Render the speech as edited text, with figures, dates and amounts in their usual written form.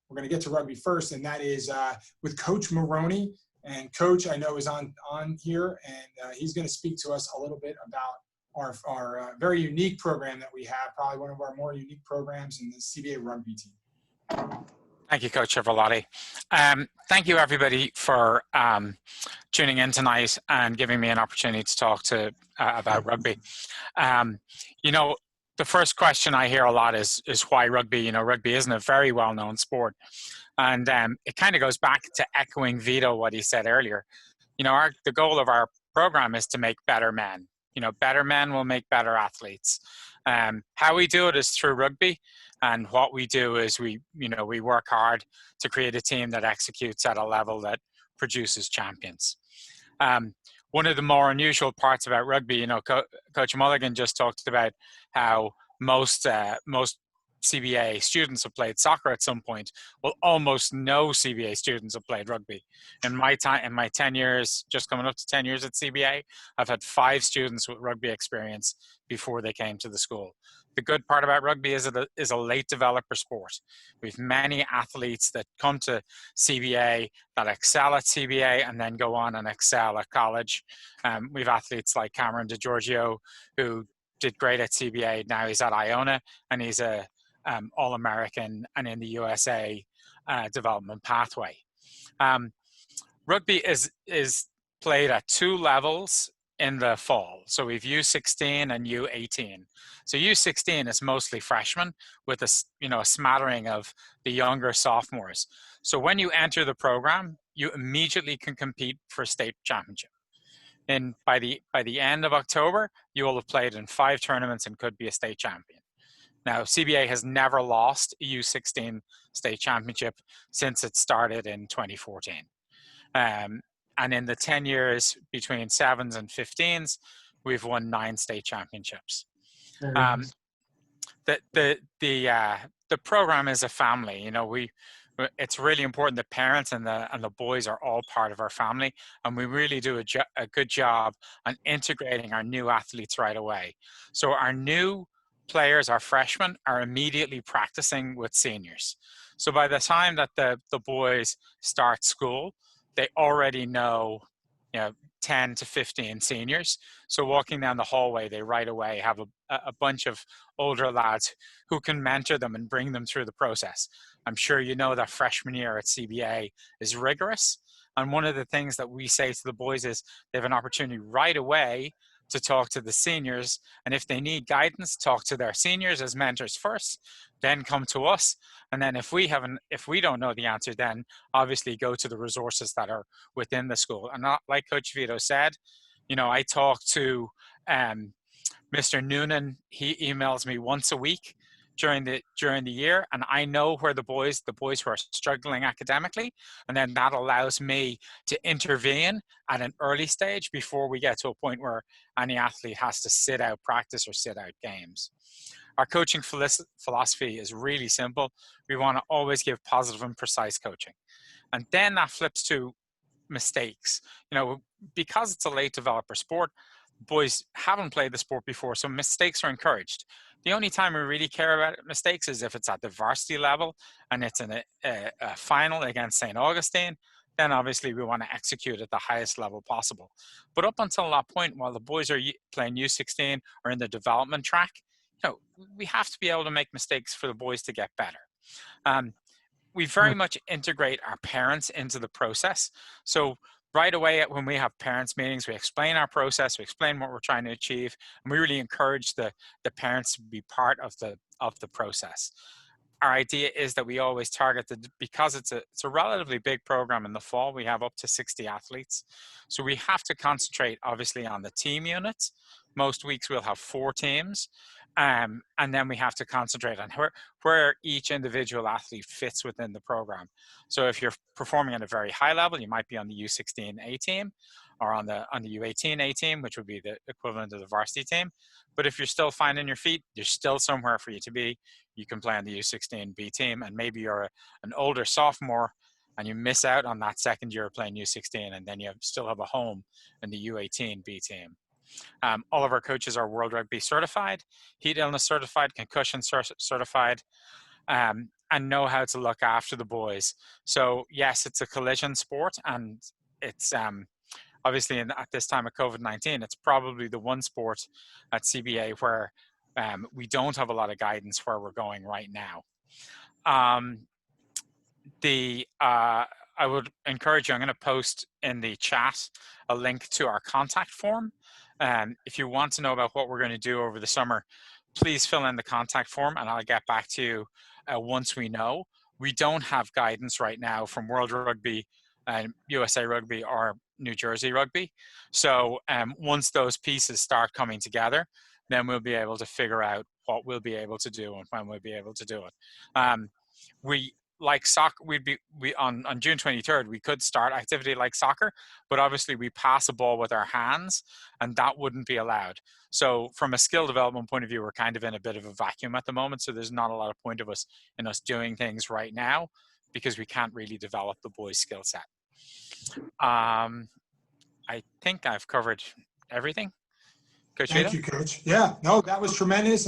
we're going to get to rugby first, and that is with Coach Maroney. And Coach, I know, is on here, and he's going to speak to us a little bit about our very unique program that we have, probably one of our more unique programs in the CBA rugby team. Thank you, Coach Everlotti. Thank you, everybody, for tuning in tonight and giving me an opportunity to talk about rugby. You know, the first question I hear a lot is why rugby? You know, rugby isn't a very well-known sport. And it kind of goes back to echoing Vito, what he said earlier. You know, the goal of our program is to make better men. You know, better men will make better athletes. How we do it is through rugby. And what we do is we work hard to create a team that executes at a level that produces champions. One of the more unusual parts about rugby, you know, Coach Mulligan just talked about how most CBA students have played soccer at some point. Well, almost no CBA students have played rugby. In my 10 years, just coming up to 10 years at CBA, I've had 5 students with rugby experience before they came to the school. The good part about rugby is it is a late developer sport. We have many athletes that come to CBA that excel at CBA and then go on and excel at college. We have athletes like Cameron DeGiorgio, who did great at CBA. Now he's at Iona, and he's a All-American and in the USA development pathway. Rugby is played at 2 levels in the fall. So we've U16 and U18. So U16 is mostly freshmen with a smattering of the younger sophomores. So when you enter the program, you immediately can compete for state championship. And by the end of October, you will have played in 5 tournaments and could be a state champion. Now, CBA has never lost a U16 state championship since it started in 2014. And in the 10 years between 7s and 15s, we've won 9 state championships. The program is a family. You know, it's really important that parents and the boys are all part of our family, and we really do a good job on integrating our new athletes right away. So our new players, our freshmen, are immediately practicing with seniors. So by the time that the boys start school, they already know, 10 to 15 seniors. So walking down the hallway, they right away have a bunch of older lads who can mentor them and bring them through the process. I'm sure you know that freshman year at CBA is rigorous. And one of the things that we say to the boys is they have an opportunity right away to talk to the seniors. And if they need guidance, talk to their seniors as mentors first, then come to us. And then if we don't know the answer, then obviously go to the resources that are within the school. And not, like Coach Vito said, I talk to Mr. Noonan. He emails me once a week during the year, and I know where the boys who are struggling academically, and then that allows me to intervene at an early stage before we get to a point where any athlete has to sit out practice or sit out games. Our coaching philosophy is really simple. We want to always give positive and precise coaching. And then that flips to mistakes. Because it's a late developer sport, boys haven't played the sport before, so mistakes are encouraged. The only time we really care about mistakes is if it's at the varsity level and it's in a final against St. Augustine. Then obviously we want to execute at the highest level possible. But up until that point, while the boys are playing U16 or in the development track, we have to be able to make mistakes for the boys to get better. We very much integrate our parents into the process. So right away when we have parents meetings, we explain our process, we explain what we're trying to achieve, and we really encourage the parents to be part of the process. Our idea is that we always target because it's a relatively big program in the fall, we have up to 60 athletes. So we have to concentrate obviously on the team units. Most weeks we'll have 4 teams. And then we have to concentrate on where each individual athlete fits within the program. So if you're performing at a very high level, you might be on the U16 A team or on the U18 A team, which would be the equivalent of the varsity team. But if you're still finding your feet, there's still somewhere for you to be. You can play on the U16 B team, and maybe you're an older sophomore and you miss out on that second year of playing U16, and then you still have a home in the U18 B team. All of our coaches are World Rugby certified, heat illness certified, concussion certified. and know how to look after the boys. So yes, it's a collision sport, and it's obviously at this time of COVID-19, it's probably the one sport at CBA where we don't have a lot of guidance where we're going right now. I would encourage you, I'm going to post in the chat a link to our contact form. If you want to know about what we're going to do over the summer, please fill in the contact form and I'll get back to you once we know. We don't have guidance right now from World Rugby, USA Rugby, or New Jersey Rugby. So once those pieces start coming together, then we'll be able to figure out what we'll be able to do and when we'll be able to do it. We like soccer, we on June 23rd, we could start activity like soccer, but obviously we pass a ball with our hands and that wouldn't be allowed. So from a skill development point of view, we're kind of in a bit of a vacuum at the moment. So there's not a lot of point of us doing things right now because we can't really develop the boys' skill set. I think I've covered everything. Coach Thank Vito? you, Coach. Yeah, no, that was tremendous.